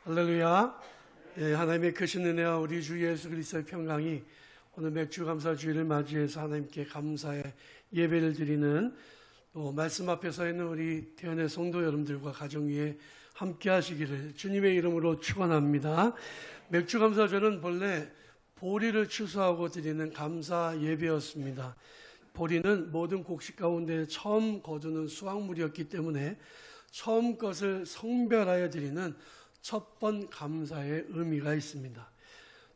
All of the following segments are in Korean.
할렐루야. 하나님의 크신 은혜와 우리 주 예수 그리스도의 평강이 오늘 맥주감사주일을 맞이해서 하나님께 감사의 예배를 드리는 또 말씀 앞에 서 있는 우리 태연의 성도 여러분들과 가정 위에 함께 하시기를 주님의 이름으로 축원합니다. 맥주감사절은 본래 보리를 추수하고 드리는 감사 예배였습니다. 보리는 모든 곡식 가운데 처음 거두는 수확물이었기 때문에 처음 것을 성별하여 드리는 첫 번 감사의 의미가 있습니다.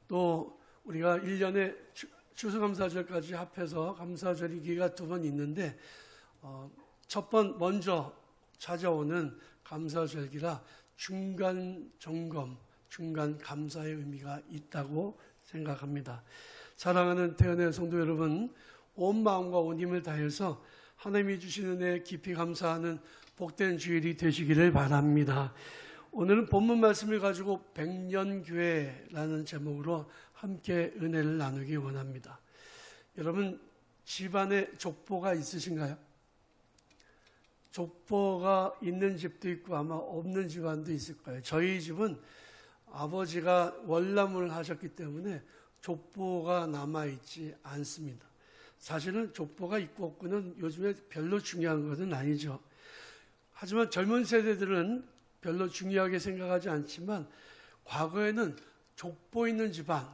또 우리가 1년에 추수감사절까지 합해서 감사절이기가 두 번 있는데 첫 번 먼저 찾아오는 감사절기라 중간 점검, 중간 감사의 의미가 있다고 생각합니다. 사랑하는 태연의 성도 여러분, 온 마음과 온 힘을 다해서 하나님이 주시는 은혜에 깊이 감사하는 복된 주일이 되시기를 바랍니다. 오늘은 본문 말씀을 가지고 백년교회라는 제목으로 함께 은혜를 나누기 원합니다. 여러분 집안에 족보가 있으신가요? 족보가 있는 집도 있고 아마 없는 집안도 있을 거예요. 저희 집은 아버지가 월남을 하셨기 때문에 족보가 남아있지 않습니다. 사실은 족보가 있고 없고는 요즘에 별로 중요한 것은 아니죠. 하지만 젊은 세대들은 별로 중요하게 생각하지 않지만 과거에는 족보 있는 집안,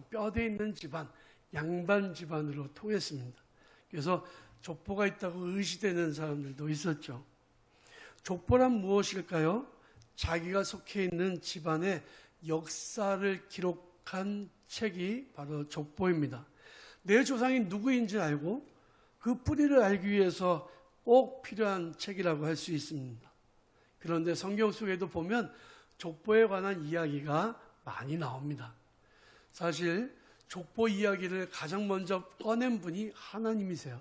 뼈대 있는 집안, 양반 집안으로 통했습니다. 그래서 족보가 있다고 의시되는 사람들도 있었죠. 족보란 무엇일까요? 자기가 속해 있는 집안의 역사를 기록한 책이 바로 족보입니다. 내 조상이 누구인지 알고 그 뿌리를 알기 위해서 꼭 필요한 책이라고 할 수 있습니다. 그런데 성경 속에도 보면 족보에 관한 이야기가 많이 나옵니다. 사실 족보 이야기를 가장 먼저 꺼낸 분이 하나님이세요.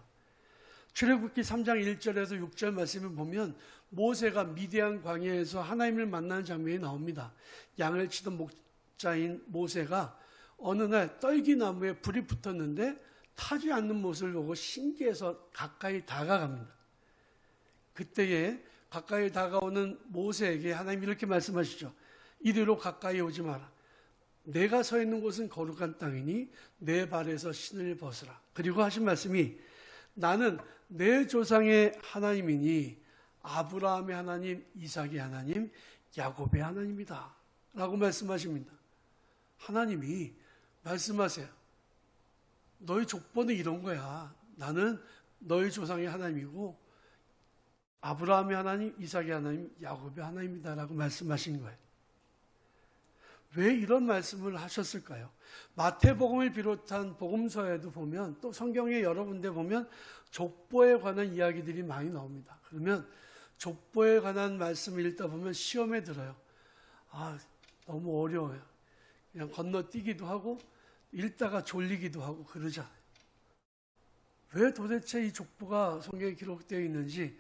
출애굽기 3장 1절에서 6절 말씀을 보면 모세가 미디안 광야에서 하나님을 만나는 장면이 나옵니다. 양을 치던 목자인 모세가 어느 날 떨기나무에 불이 붙었는데 타지 않는 모습을 보고 신기해서 가까이 다가갑니다. 그때에 가까이 다가오는 모세에게 하나님이 이렇게 말씀하시죠. 이리로 가까이 오지 마라. 내가 서 있는 곳은 거룩한 땅이니 내 발에서 신을 벗으라. 그리고 하신 말씀이 나는 내 조상의 하나님이니 아브라함의 하나님, 이삭의 하나님, 야곱의 하나님이다. 라고 말씀하십니다. 하나님이 말씀하세요. 너희 족보는 이런 거야. 나는 너희 조상의 하나님이고 아브라함의 하나님, 이삭의 하나님, 야곱의 하나님이다라고 말씀하신 거예요. 왜 이런 말씀을 하셨을까요? 마태복음을 비롯한 복음서에도 보면 또 성경의 여러 군데 보면 족보에 관한 이야기들이 많이 나옵니다. 그러면 족보에 관한 말씀을 읽다 보면 시험에 들어요. 너무 어려워요. 그냥 건너뛰기도 하고 읽다가 졸리기도 하고 그러잖아요. 왜 도대체 이 족보가 성경에 기록되어 있는지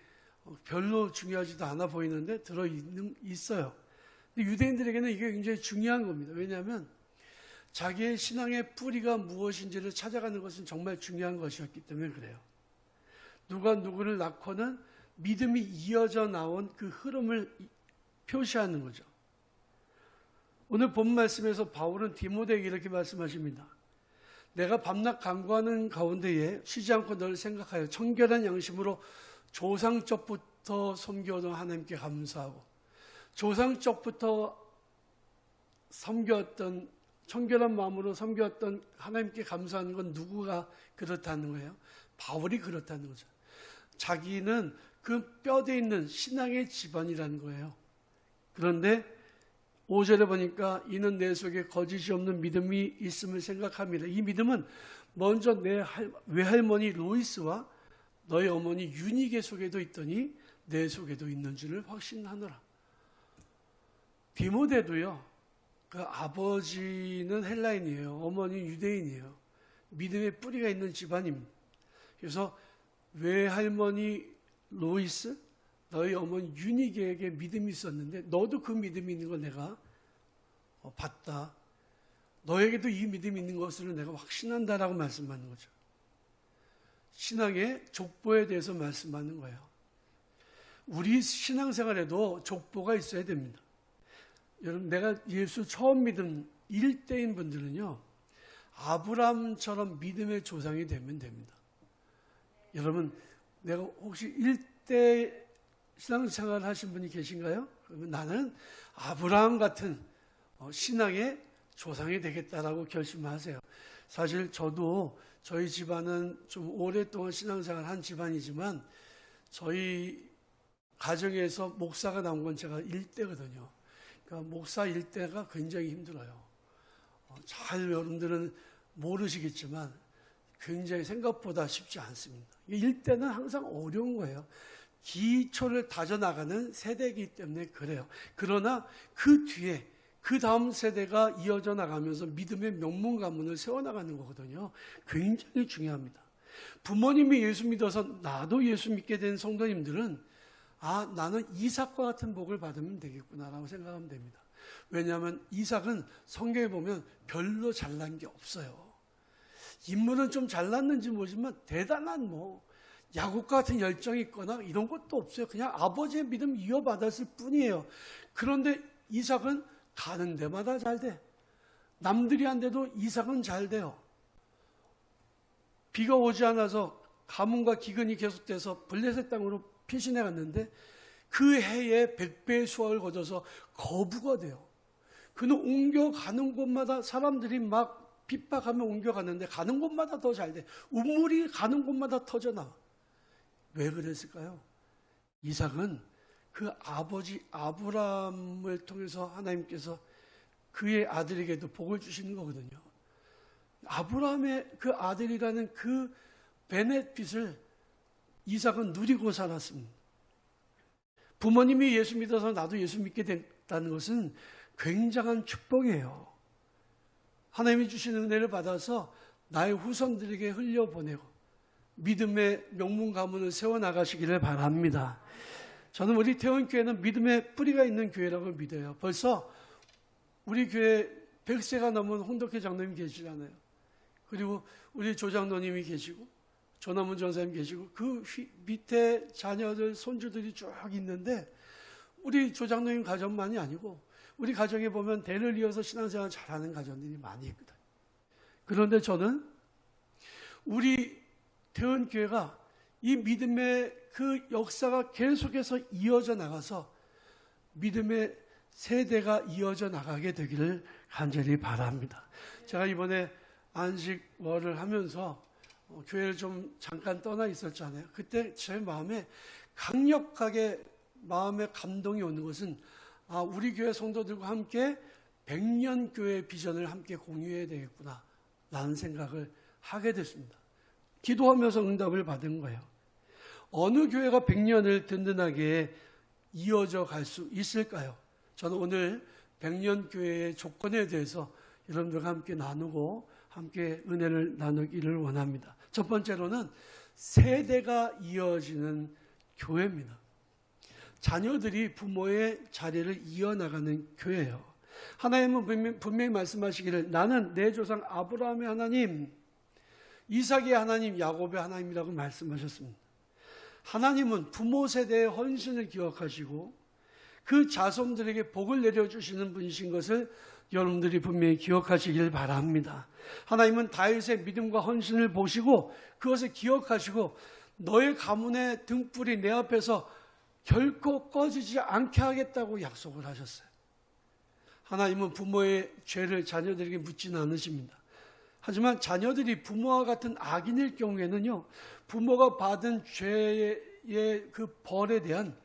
별로 중요하지도 않아 보이는데 있어요. 근데 유대인들에게는 이게 굉장히 중요한 겁니다. 왜냐하면 자기의 신앙의 뿌리가 무엇인지를 찾아가는 것은 정말 중요한 것이었기 때문에 그래요. 누가 누구를 낳고는 믿음이 이어져 나온 그 흐름을 표시하는 거죠. 오늘 본 말씀에서 바울은 디모데에게 이렇게 말씀하십니다. 내가 밤낮 간구하는 가운데에 쉬지 않고 널 생각하여 청결한 양심으로 조상적부터 섬겨오던 하나님께 감사하고 조상적부터 섬겼던 청결한 마음으로 섬겼던 하나님께 감사하는 건 누구가 그렇다는 거예요? 바울이 그렇다는 거죠. 자기는 그 뼈대 있는 신앙의 집안이라는 거예요. 그런데 5절에 보니까 이는 내 속에 거짓이 없는 믿음이 있음을 생각합니다. 이 믿음은 먼저 내 외할머니 로이스와 너희 어머니 유니게 속에도 있더니 내 속에도 있는 줄을 확신하노라. 디모데도요. 그 아버지는 헬라인이에요. 어머니는 유대인이에요. 믿음의 뿌리가 있는 집안입니다. 그래서 외할머니 로이스, 너희 어머니 유니게에게 믿음이 있었는데 너도 그 믿음이 있는 걸 내가 봤다. 너에게도 이 믿음이 있는 것을 내가 확신한다라고 말씀하는 거죠. 신앙의 족보에 대해서 말씀하는 거예요. 우리 신앙생활에도 족보가 있어야 됩니다. 여러분, 내가 예수 처음 믿은 일대인 분들은요, 아브라함처럼 믿음의 조상이 되면 됩니다. 여러분, 내가 혹시 일대 신앙생활 하신 분이 계신가요? 그러면 나는 아브라함 같은 신앙의 조상이 되겠다라고 결심하세요. 사실 저도 저희 집안은 좀 오랫동안 신앙생활 한 집안이지만 저희 가정에서 목사가 나온 건 제가 일대거든요. 그러니까 목사 일대가 굉장히 힘들어요. 잘 여러분들은 모르시겠지만 굉장히 생각보다 쉽지 않습니다. 일대는 항상 어려운 거예요. 기초를 다져나가는 세대이기 때문에 그래요. 그러나 그 뒤에 그 다음 세대가 이어져 나가면서 믿음의 명문 가문을 세워나가는 거거든요. 굉장히 중요합니다. 부모님이 예수 믿어서 나도 예수 믿게 된 성도님들은 나는 이삭과 같은 복을 받으면 되겠구나라고 생각하면 됩니다. 왜냐하면 이삭은 성경에 보면 별로 잘난 게 없어요. 인물은 좀 잘났는지 모르지만 대단한 야곱과 같은 열정이 있거나 이런 것도 없어요. 그냥 아버지의 믿음 이어받았을 뿐이에요. 그런데 이삭은 가는 데마다 잘 돼. 남들이 안 돼도 이삭은 잘 돼요. 비가 오지 않아서 가뭄과 기근이 계속돼서 블레셋 땅으로 피신해 갔는데 그 해에 100배의 수확을 거둬서 거부가 돼요. 그는 옮겨가는 곳마다 사람들이 막 핍박하며 옮겨가는데 가는 곳마다 더 잘 돼. 우물이 가는 곳마다 터져나와. 왜 그랬을까요? 이삭은 그 아버지 아브라함을 통해서 하나님께서 그의 아들에게도 복을 주시는 거거든요. 아브라함의 그 아들이라는 그 베네핏을 이삭은 누리고 살았습니다. 부모님이 예수 믿어서 나도 예수 믿게 됐다는 것은 굉장한 축복이에요. 하나님이 주시는 은혜를 받아서 나의 후손들에게 흘려보내고 믿음의 명문 가문을 세워나가시기를 바랍니다. 저는 우리 태원교회는 믿음의 뿌리가 있는 교회라고 믿어요. 벌써 우리 교회 100세가 넘은 홍덕회 장로님 계시잖아요. 그리고 우리 조장로님이 계시고 조남훈 전사님 계시고 그 밑에 자녀들 손주들이 쭉 있는데 우리 조장로님 가정만이 아니고 우리 가정에 보면 대를 이어서 신앙생활 잘하는 가정들이 많이 있거든요. 그런데 저는 우리 태원교회가 이 믿음의 그 역사가 계속해서 이어져 나가서 믿음의 세대가 이어져 나가게 되기를 간절히 바랍니다. 제가 이번에 안식월을 하면서 교회를 좀 잠깐 떠나 있었잖아요. 그때 제 마음에 강력하게 마음에 감동이 오는 것은 우리 교회 성도들과 함께 100년 교회 비전을 함께 공유해야 되겠구나 라는 생각을 하게 됐습니다. 기도하면서 응답을 받은 거예요. 어느 교회가 100년을 든든하게 이어져 갈 수 있을까요? 저는 오늘 100년 교회의 조건에 대해서 여러분들과 함께 나누고 함께 은혜를 나누기를 원합니다. 첫 번째로는 세대가 이어지는 교회입니다. 자녀들이 부모의 자리를 이어나가는 교회예요. 하나님은 분명히 말씀하시기를 나는 내 조상 아브라함의 하나님, 이삭의 하나님, 야곱의 하나님이라고 말씀하셨습니다. 하나님은 부모 세대의 헌신을 기억하시고 그 자손들에게 복을 내려주시는 분이신 것을 여러분들이 분명히 기억하시길 바랍니다. 하나님은 다윗의 믿음과 헌신을 보시고 그것을 기억하시고 너의 가문의 등불이 내 앞에서 결코 꺼지지 않게 하겠다고 약속을 하셨어요. 하나님은 부모의 죄를 자녀들에게 묻지는 않으십니다. 하지만 자녀들이 부모와 같은 악인일 경우에는요, 부모가 받은 죄의 그 벌에 대한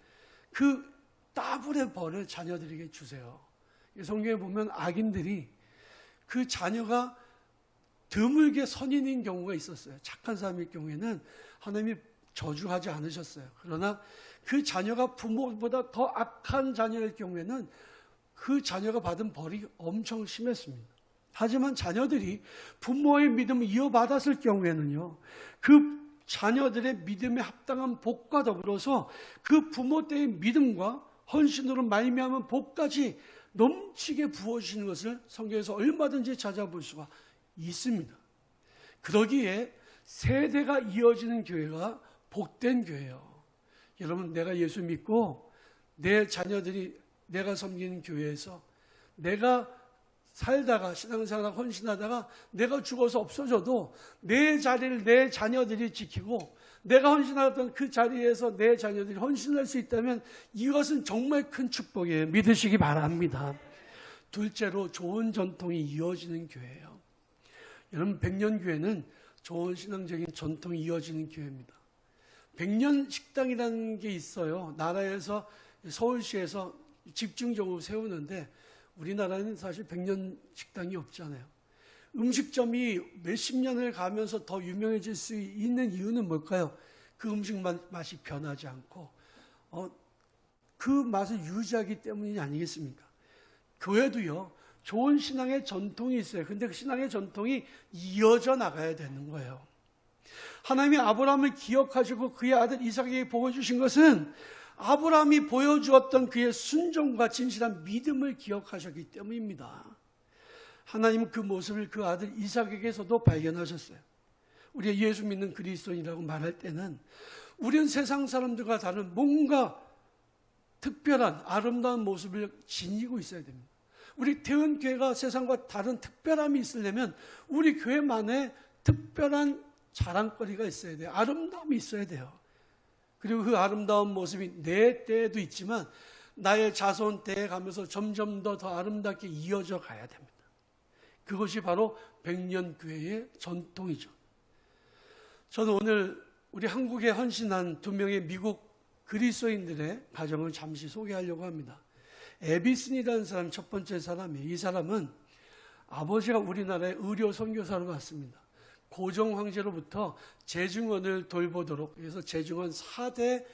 그 더블의 벌을 자녀들에게 주세요. 성경에 보면 악인들이 그 자녀가 드물게 선인인 경우가 있었어요. 착한 사람일 경우에는 하나님이 저주하지 않으셨어요. 그러나 그 자녀가 부모보다 더 악한 자녀일 경우에는 그 자녀가 받은 벌이 엄청 심했습니다. 하지만 자녀들이 부모의 믿음을 이어받았을 경우에는요, 그 자녀들의 믿음에 합당한 복과 더불어서 그 부모 때의 믿음과 헌신으로 말미암은 복까지 넘치게 부어주시는 것을 성경에서 얼마든지 찾아볼 수가 있습니다. 그러기에 세대가 이어지는 교회가 복된 교회예요. 여러분, 내가 예수 믿고 내 자녀들이 내가 섬기는 교회에서 내가 살다가 신앙생활하고 헌신하다가 내가 죽어서 없어져도 내 자리를 내 자녀들이 지키고 내가 헌신하던 그 자리에서 내 자녀들이 헌신할 수 있다면 이것은 정말 큰 축복이에요. 믿으시기 바랍니다. 둘째로 좋은 전통이 이어지는 교회예요. 여러분, 백년교회는 좋은 신앙적인 전통이 이어지는 교회입니다. 백년 식당이라는 게 있어요. 나라에서 서울시에서 집중적으로 세우는데 우리나라는 사실 백년 식당이 없잖아요. 음식점이 몇십 년을 가면서 더 유명해질 수 있는 이유는 뭘까요? 그 음식 맛이 변하지 않고 그 맛을 유지하기 때문이 아니겠습니까? 교회도요, 좋은 신앙의 전통이 있어요. 근데 그 신앙의 전통이 이어져 나가야 되는 거예요. 하나님이 아브라함을 기억하시고 그의 아들 이삭에게 복을 주신 것은 아브라함이 보여주었던 그의 순종과 진실한 믿음을 기억하셨기 때문입니다. 하나님은 그 모습을 그 아들 이삭에게서도 발견하셨어요. 우리가 예수 믿는 그리스도인이라고 말할 때는 우리는 세상 사람들과 다른 뭔가 특별한 아름다운 모습을 지니고 있어야 됩니다. 우리 대은교회가 세상과 다른 특별함이 있으려면 우리 교회만의 특별한 자랑거리가 있어야 돼요. 아름다움이 있어야 돼요. 그리고 그 아름다운 모습이 내 때에도 있지만 나의 자손 때에 가면서 점점 더 아름답게 이어져 가야 됩니다. 그것이 바로 백년교회의 전통이죠. 저는 오늘 우리 한국에 헌신한 2명의 미국 그리스도인들의 가정을 잠시 소개하려고 합니다. 에비슨이라는 사람, 첫 번째 사람이에요. 이 사람은 아버지가 우리나라의 의료 선교사로 갔습니다. 고종 황제로부터 재증원을 돌보도록 해서 재증원 4대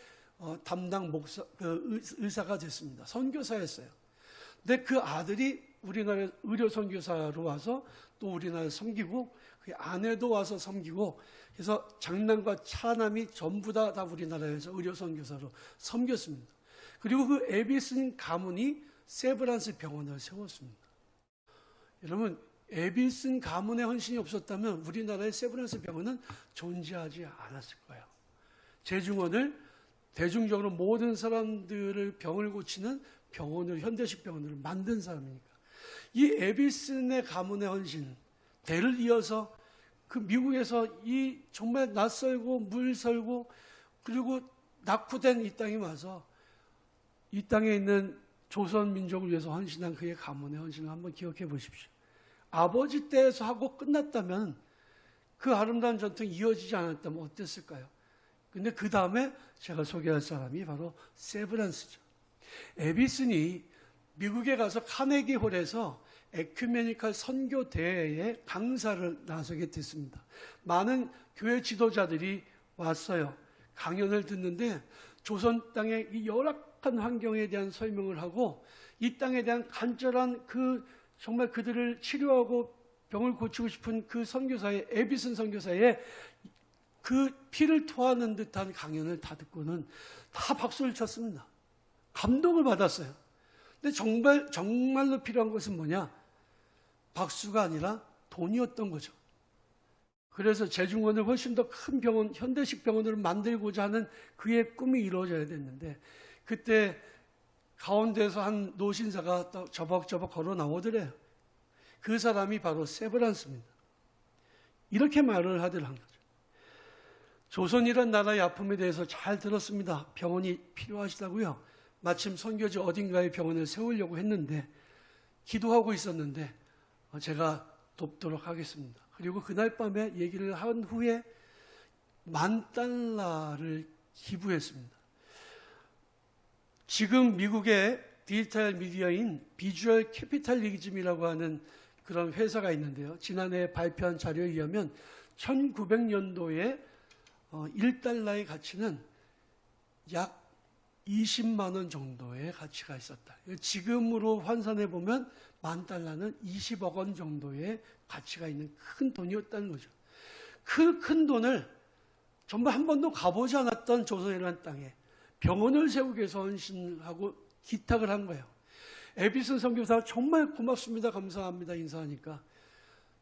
담당 의사가 됐습니다. 선교사였어요. 근데 그 아들이 우리나라 의료 선교사로 와서 또 우리나라를 섬기고 그 아내도 와서 섬기고 그래서 장남과 차남이 전부 다 우리나라에서 의료 선교사로 섬겼습니다. 그리고 그 에비슨 가문이 세브란스 병원을 세웠습니다. 여러분, 에비슨 가문의 헌신이 없었다면 우리나라의 세브란스 병원은 존재하지 않았을 거예요. 재중원을 대중적으로 모든 사람들을 병을 고치는 병원을, 현대식 병원을 만든 사람이니까. 이 에비슨의 가문의 헌신, 대를 이어서 그 미국에서 이 정말 낯설고 물설고 그리고 낙후된 이 땅에 와서 이 땅에 있는 조선 민족을 위해서 헌신한 그의 가문의 헌신을 한번 기억해 보십시오. 아버지 때에서 하고 끝났다면 그 아름다운 전통이 이어지지 않았다면 어땠을까요? 근데 그 다음에 제가 소개할 사람이 바로 세브란스죠. 에비슨이 미국에 가서 카네기 홀에서 에큐메니컬 선교 대회에 강사를 나서게 됐습니다. 많은 교회 지도자들이 왔어요. 강연을 듣는데 조선 땅의 이 열악한 환경에 대한 설명을 하고 이 땅에 대한 간절한 정말 그들을 치료하고 병을 고치고 싶은 그 선교사의, 에비슨 선교사의 그 피를 토하는 듯한 강연을 다 듣고는 다 박수를 쳤습니다. 감동을 받았어요. 근데 정말로 필요한 것은 뭐냐? 박수가 아니라 돈이었던 거죠. 그래서 재중원을 훨씬 더 큰 병원, 현대식 병원으로 만들고자 하는 그의 꿈이 이루어져야 됐는데 그때 가운데서 한 노신사가 또 저벅저벅 걸어 나오더래요. 그 사람이 바로 세브란스입니다. 이렇게 말을 하더란 거죠. 조선이란 나라의 아픔에 대해서 잘 들었습니다. 병원이 필요하시다고요. 마침 선교지 어딘가에 병원을 세우려고 했는데 기도하고 있었는데 제가 돕도록 하겠습니다. 그리고 그날 밤에 얘기를 한 후에 $10,000를 기부했습니다. 지금 미국의 디지털 미디어인 비주얼 캐피탈리즘이라고 하는 그런 회사가 있는데요. 지난해 발표한 자료에 의하면 1900년도에 $1의 가치는 약 20만 원 정도의 가치가 있었다. 지금으로 환산해 보면 $10,000는 20억 원 정도의 가치가 있는 큰 돈이었다는 거죠. 그 큰 돈을 정말 한 번도 가보지 않았던 조선이라는 땅에 병원을 세우기 위해서 헌신하고 기탁을 한 거예요. 에비슨 선교사 정말 고맙습니다, 감사합니다 인사하니까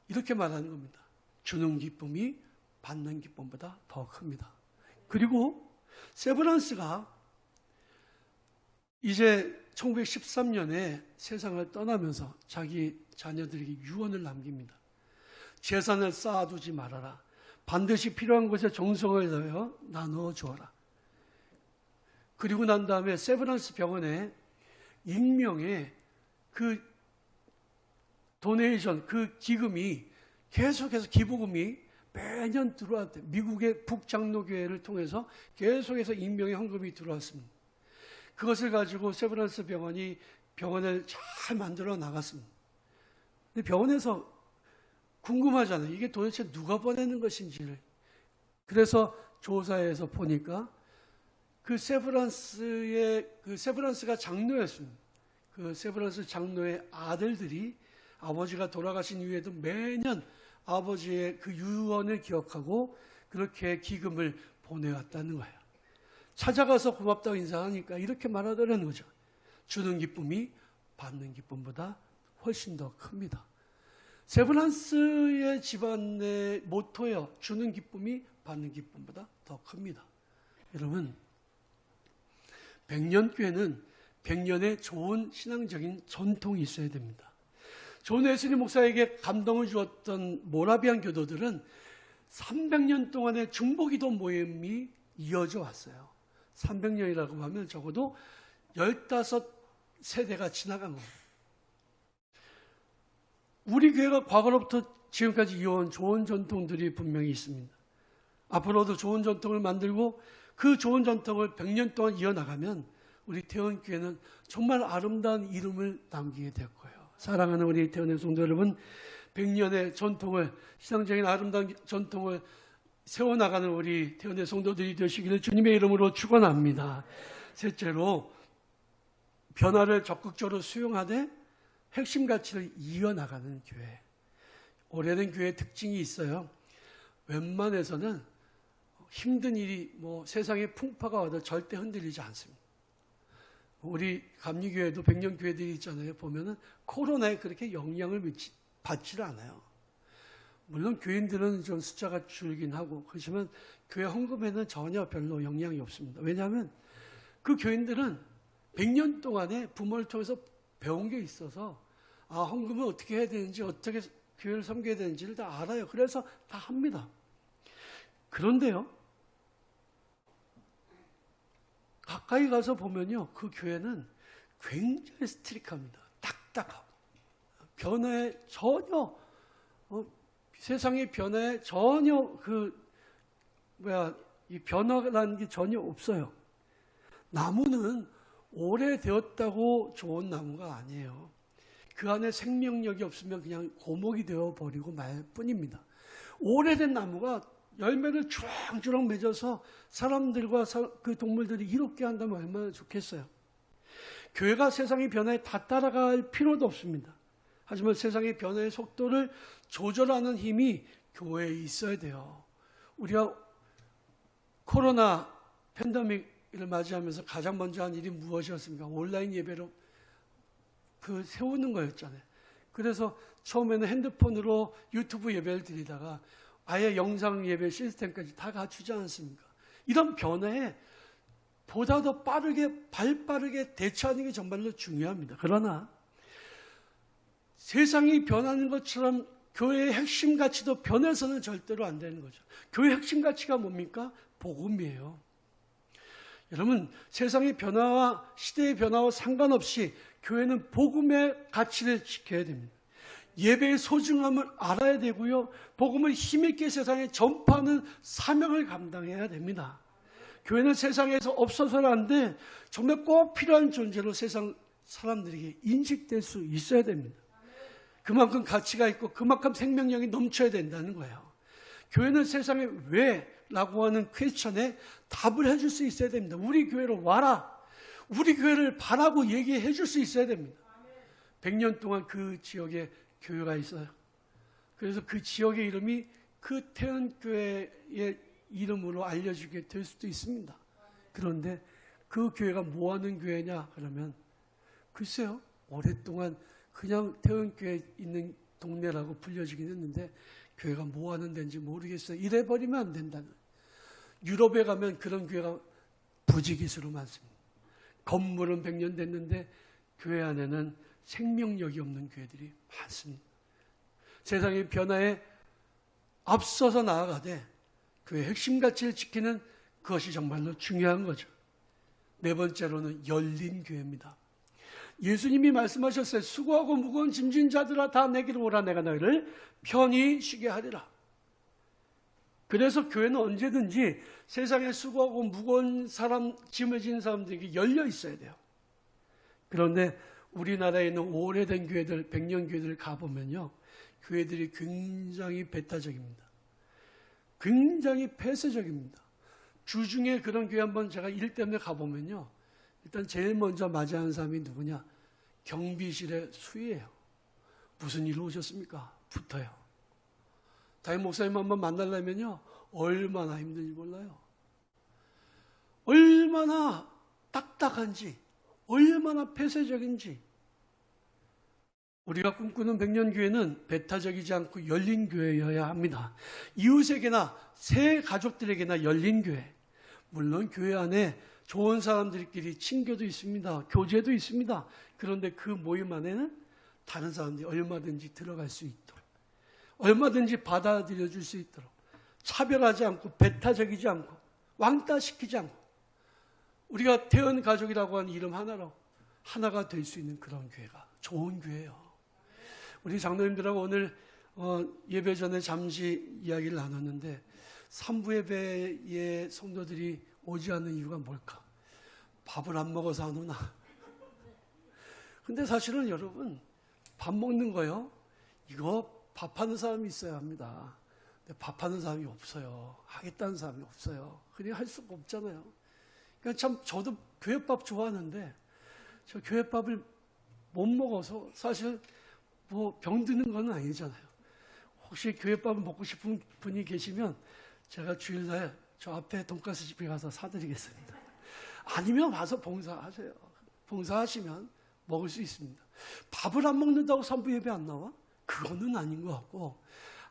이렇게 말하는 겁니다. 주는 기쁨이 받는 기쁨보다 더 큽니다. 그리고 세브란스가 이제 1913년에 세상을 떠나면서 자기 자녀들에게 유언을 남깁니다. 재산을 쌓아두지 말아라. 반드시 필요한 곳에 정성을 다하여 나누어 주어라. 그리고 난 다음에 세브란스 병원에 익명의 그 도네이션, 그 기금이 계속해서 기부금이 매년 들어왔대요. 미국의 북장로교회를 통해서 계속해서 익명의 헌금이 들어왔습니다. 그것을 가지고 세브란스 병원이 병원을 잘 만들어 나갔습니다. 근데 병원에서 궁금하잖아요. 이게 도대체 누가 보내는 것인지를. 그래서 조사해서 보니까 그 세브란스가 장로였습니다. 그 세브란스 장로의 아들들이 아버지가 돌아가신 이후에도 매년 아버지의 그 유언을 기억하고 그렇게 기금을 보내왔다는 거예요. 찾아가서 고맙다고 인사하니까 이렇게 말하더라는 거죠. 주는 기쁨이 받는 기쁨보다 훨씬 더 큽니다. 세브란스의 집안의 모토여 주는 기쁨이 받는 기쁨보다 더 큽니다. 여러분, 백년교회는 백년의 좋은 신앙적인 전통이 있어야 됩니다. 존 웨슬리 목사에게 감동을 주었던 모라비안 교도들은 300년 동안의 중보기도 모임이 이어져 왔어요. 300년이라고 하면 적어도 15세대가 지나간 겁니다. 우리 교회가 과거로부터 지금까지 이어온 좋은 전통들이 분명히 있습니다. 앞으로도 좋은 전통을 만들고 그 좋은 전통을 100년 동안 이어나가면 우리 태원교회는 정말 아름다운 이름을 남기게 될 거예요. 사랑하는 우리 태원의 성도 여러분, 100년의 전통을, 신앙적인 아름다운 전통을 세워나가는 우리 태원의 성도들이 되시기를 주님의 이름으로 축원합니다. 셋째로, 변화를 적극적으로 수용하되 핵심 가치를 이어나가는 교회. 오래된 교회의 특징이 있어요. 웬만해서는 힘든 일이 세상에 풍파가 와도 절대 흔들리지 않습니다. 우리 감리교회도 백년교회들이 있잖아요. 보면은 코로나에 그렇게 영향을 받지를 않아요. 물론 교인들은 좀 숫자가 줄긴 하고 그렇지만 교회 헌금에는 전혀 별로 영향이 없습니다. 왜냐하면 그 교인들은 100년 동안에 부모를 통해서 배운 게 있어서 헌금을 어떻게 해야 되는지 어떻게 교회를 섬겨야 되는지를 다 알아요. 그래서 다 합니다. 그런데요, 가까이 가서 보면요, 그 교회는 굉장히 스트릭합니다. 딱딱하고 변화에 전혀 세상의 변화에 전혀 이 변화라는 게 전혀 없어요. 나무는 오래되었다고 좋은 나무가 아니에요. 그 안에 생명력이 없으면 그냥 고목이 되어버리고 말 뿐입니다. 오래된 나무가 열매를 주렁주렁 맺어서 사람들과 그 동물들이 이롭게 한다면 얼마나 좋겠어요. 교회가 세상의 변화에 다 따라갈 필요도 없습니다. 하지만 세상의 변화의 속도를 조절하는 힘이 교회에 있어야 돼요. 우리가 코로나 팬데믹을 맞이하면서 가장 먼저 한 일이 무엇이었습니까? 온라인 예배로 세우는 거였잖아요. 그래서 처음에는 핸드폰으로 유튜브 예배를 드리다가 아예 영상 예배 시스템까지 다 갖추지 않습니까? 이런 변화에 보다 더 발빠르게 대처하는 게 정말로 중요합니다. 그러나 세상이 변하는 것처럼 교회의 핵심 가치도 변해서는 절대로 안 되는 거죠. 교회의 핵심 가치가 뭡니까? 복음이에요. 여러분, 세상의 변화와 시대의 변화와 상관없이 교회는 복음의 가치를 지켜야 됩니다. 예배의 소중함을 알아야 되고요. 복음을 힘있게 세상에 전파하는 사명을 감당해야 됩니다. 교회는 세상에서 없어서는 안 돼. 정말 꼭 필요한 존재로 세상 사람들에게 인식될 수 있어야 됩니다. 그만큼 가치가 있고 그만큼 생명력이 넘쳐야 된다는 거예요. 교회는 세상에 왜라고 하는 퀘스천에 답을 해줄 수 있어야 됩니다. 우리 교회로 와라. 우리 교회를 바라고 얘기해 줄 수 있어야 됩니다. 100년 동안 그 지역에 교회가 있어요. 그래서 그 지역의 이름이 그 태연교회의 이름으로 알려지게 될 수도 있습니다. 그런데 그 교회가 뭐 하는 교회냐? 그러면 글쎄요. 오랫동안 그냥 태연교회 있는 동네라고 불려지긴 했는데 교회가 뭐 하는 데인지 모르겠어요. 이래버리면 안 된다는. 유럽에 가면 그런 교회가 부지기수로 많습니다. 건물은 100년 됐는데 교회 안에는 생명력이 없는 교회들이 많습니다. 세상의 변화에 앞서서 나아가되 교회의 핵심 가치를 지키는 그것이 정말로 중요한 거죠. 네 번째로는 열린 교회입니다. 예수님이 말씀하셨어요. 수고하고 무거운 짐진 자들아 다 내게로 오라. 내가 너희를 편히 쉬게 하리라. 그래서 교회는 언제든지 세상에 수고하고 무거운 사람, 짐을 지는 사람들에게 열려 있어야 돼요. 그런데 우리나라에 있는 오래된 교회들, 100년 교회들 가보면요, 교회들이 굉장히 배타적입니다. 굉장히 폐쇄적입니다. 주중에 그런 교회 한번 제가 일 때문에 가보면요, 일단 제일 먼저 맞이하는 사람이 누구냐? 경비실의 수위예요. 무슨 일로 오셨습니까? 붙어요. 담임 목사님 한번 만나려면요, 얼마나 힘든지 몰라요. 얼마나 딱딱한지, 얼마나 폐쇄적인지. 우리가 꿈꾸는 100년 교회는 배타적이지 않고 열린 교회여야 합니다. 이웃에게나 새 가족들에게나 열린 교회. 물론 교회 안에 좋은 사람들끼리 친교도 있습니다. 교제도 있습니다. 그런데 그 모임 안에는 다른 사람들이 얼마든지 들어갈 수 있도록, 얼마든지 받아들여 줄 수 있도록, 차별하지 않고 배타적이지 않고 왕따시키지 않고, 우리가 태연 가족이라고 하는 이름 하나로 하나가 될 수 있는 그런 교회가 좋은 교회예요. 우리 장로님들하고 오늘 예배 전에 잠시 이야기를 나눴는데, 3부 예배에 성도들이 오지 않는 이유가 뭘까? 밥을 안 먹어서 안 오나? 근데 사실은 여러분, 밥 먹는 거요, 이거 밥하는 사람이 있어야 합니다. 근데 밥하는 사람이 없어요. 하겠다는 사람이 없어요. 그냥 할 수가 없잖아요. 그러니까 참 저도 교회밥 좋아하는데 저 교회밥을 못 먹어서 사실 뭐 병드는 건 아니잖아요. 혹시 교회밥을 먹고 싶은 분이 계시면 제가 주일날 저 앞에 돈가스 집에 가서 사드리겠습니다. 아니면 와서 봉사하세요. 봉사하시면 먹을 수 있습니다. 밥을 안 먹는다고 3부 예배 안 나와? 그거는 아닌 것 같고,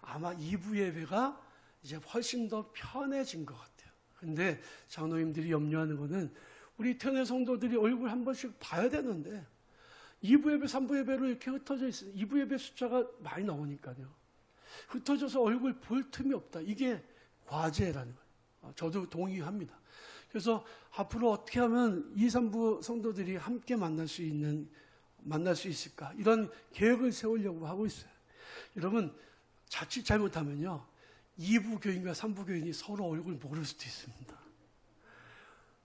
아마 2부 예배가 이제 훨씬 더 편해진 것 같아요. 근데 장로님들이 염려하는 거는 우리 태연의 성도들이 얼굴 한 번씩 봐야 되는데 2부 예배, 3부 예배로 이렇게 흩어져 있어요. 2부 예배 숫자가 많이 나오니까요. 흩어져서 얼굴 볼 틈이 없다. 이게 과제라는 거예요. 저도 동의합니다. 그래서 앞으로 어떻게 하면 2, 3부 성도들이 함께 만날 수 있을까? 이런 계획을 세우려고 하고 있어요. 여러분, 자칫 잘못하면요, 2부 교인과 3부 교인이 서로 얼굴 모를 수도 있습니다.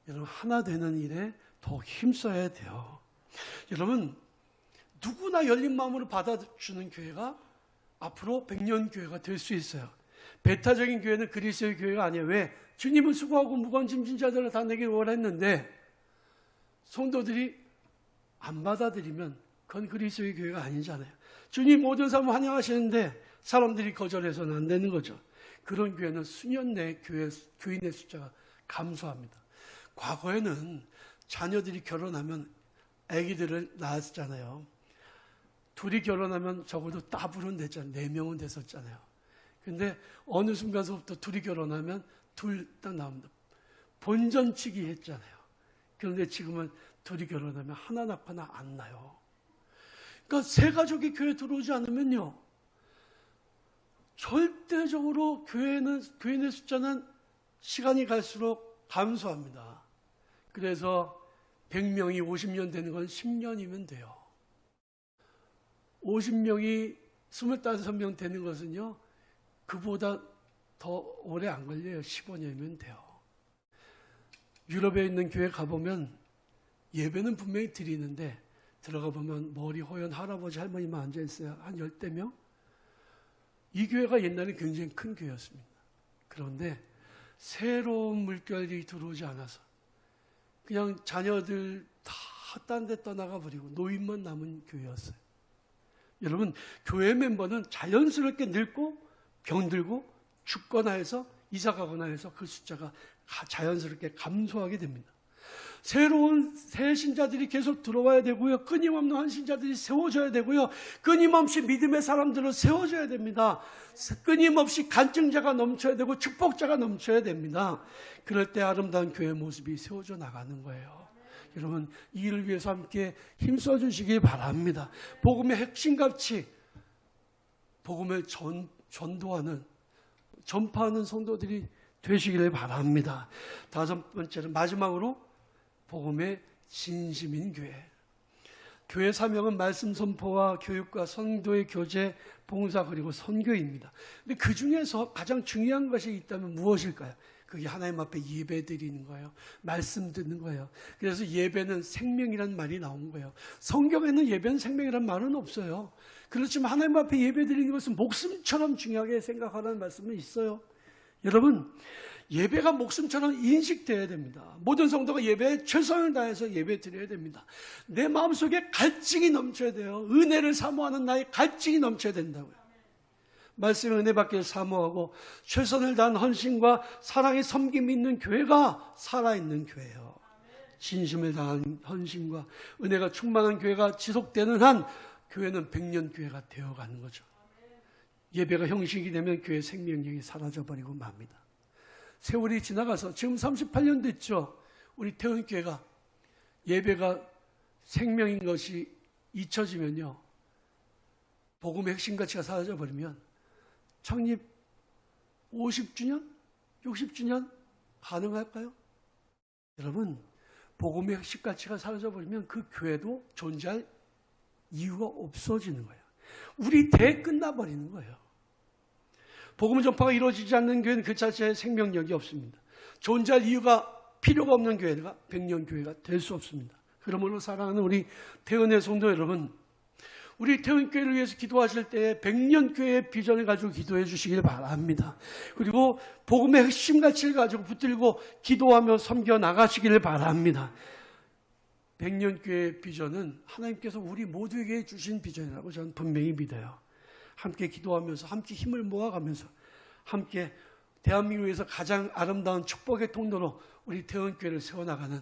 여러분, 하나 되는 일에 더 힘써야 돼요. 여러분, 누구나 열린 마음으로 받아주는 교회가 앞으로 100년 교회가 될 수 있어요. 배타적인 교회는 그리스도의 교회가 아니에요. 왜? 주님은 수고하고 무거운 짐진 자들을 다 내게 오라 했는데 성도들이 안 받아들이면 그건 그리스도의 교회가 아니잖아요. 주님 모든 사람 환영하시는데 사람들이 거절해서는 안 되는 거죠. 그런 교회는 수년 내에 교인의 숫자가 감소합니다. 과거에는 자녀들이 결혼하면 아기들을 낳았잖아요. 둘이 결혼하면 적어도 따블은 됐잖아요. 4명은 됐었잖아요. 근데 어느 순간서부터 둘이 결혼하면 둘 딱 나옵니다. 본전치기 했잖아요. 그런데 지금은 둘이 결혼하면 하나 낳거나 안 나요. 그러니까 새 가족이 교회에 들어오지 않으면요, 절대적으로 교인의 숫자는 시간이 갈수록 감소합니다. 그래서 100명이 50년 되는 건 10년이면 돼요. 50명이 25명 되는 것은요, 그보다 더 오래 안 걸려요. 15년이면 돼요. 유럽에 있는 교회 가보면 예배는 분명히 드리는데 들어가 보면 머리 허연 할아버지 할머니만 앉아있어요. 한 10명? 이 교회가 옛날에 굉장히 큰 교회였습니다. 그런데 새로운 물결이 들어오지 않아서 그냥 자녀들 다 딴 데 떠나가 버리고 노인만 남은 교회였어요. 여러분, 교회 멤버는 자연스럽게 늙고 병들고 죽거나 해서 이사 가거나 해서 그 숫자가 자연스럽게 감소하게 됩니다. 새로운 새 신자들이 계속 들어와야 되고요. 끊임없는 헌신자들이 세워져야 되고요. 끊임없이 믿음의 사람들을 세워줘야 됩니다. 끊임없이 간증자가 넘쳐야 되고 축복자가 넘쳐야 됩니다. 그럴 때 아름다운 교회 모습이 세워져 나가는 거예요. 여러분 이 일을 위해서 함께 힘써 주시기 바랍니다. 복음의 핵심 가치, 복음을 전도하는, 전파하는 성도들이 되시기를 바랍니다. 다섯 번째로, 마지막으로 복음의 진심인 교회. 교회 사명은 말씀 선포와 교육과 성도의 교제, 봉사 그리고 선교입니다. 근데 그 중에서 가장 중요한 것이 있다면 무엇일까요? 그게 하나님 앞에 예배 드리는 거예요. 말씀 듣는 거예요. 그래서 예배는 생명이라는 말이 나온 거예요. 성경에는 예배는 생명이라는 말은 없어요. 그렇지만 하나님 앞에 예배 드리는 것은 목숨처럼 중요하게 생각하라는 말씀은 있어요. 여러분, 예배가 목숨처럼 인식되어야 됩니다. 모든 성도가 예배에 최선을 다해서 예배 드려야 됩니다. 내 마음속에 갈증이 넘쳐야 돼요. 은혜를 사모하는 나의 갈증이 넘쳐야 된다고요. 말씀의 은혜 받기를 사모하고 최선을 다한 헌신과 사랑의 섬김이 있는 교회가 살아있는 교회예요. 진심을 다한 헌신과 은혜가 충만한 교회가 지속되는 한 교회는 100년 교회가 되어가는 거죠. 예배가 형식이 되면 교회 생명력이 사라져버리고 맙니다. 세월이 지나가서 지금 38년 됐죠. 우리 태원교회가 예배가 생명인 것이 잊혀지면요, 복음의 핵심 가치가 사라져버리면 창립 50주년? 60주년 가능할까요? 여러분, 복음의 핵심 가치가 사라져버리면 그 교회도 존재할 이유가 없어지는 거예요. 우리 대 끝나버리는 거예요. 복음 전파가 이루어지지 않는 교회는 그 자체에 생명력이 없습니다. 존재할 이유가 필요가 없는 교회가 100년 교회가 될 수 없습니다. 그러므로 사랑하는 우리 태원의 성도 여러분, 우리 태원교회를 위해서 기도하실 때 100년 교회의 비전을 가지고 기도해 주시길 바랍니다. 그리고 복음의 핵심 가치를 가지고 붙들고 기도하며 섬겨 나가시기를 바랍니다. 100년 교회의 비전은 하나님께서 우리 모두에게 주신 비전이라고 저는 분명히 믿어요. 함께 기도하면서, 함께 힘을 모아가면서, 함께 대한민국에서 가장 아름다운 축복의 통로로 우리 태원교회를 세워나가는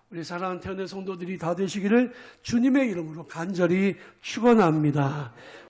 우리 사랑하는 태원의 성도들이 다 되시기를 주님의 이름으로 간절히 축원합니다.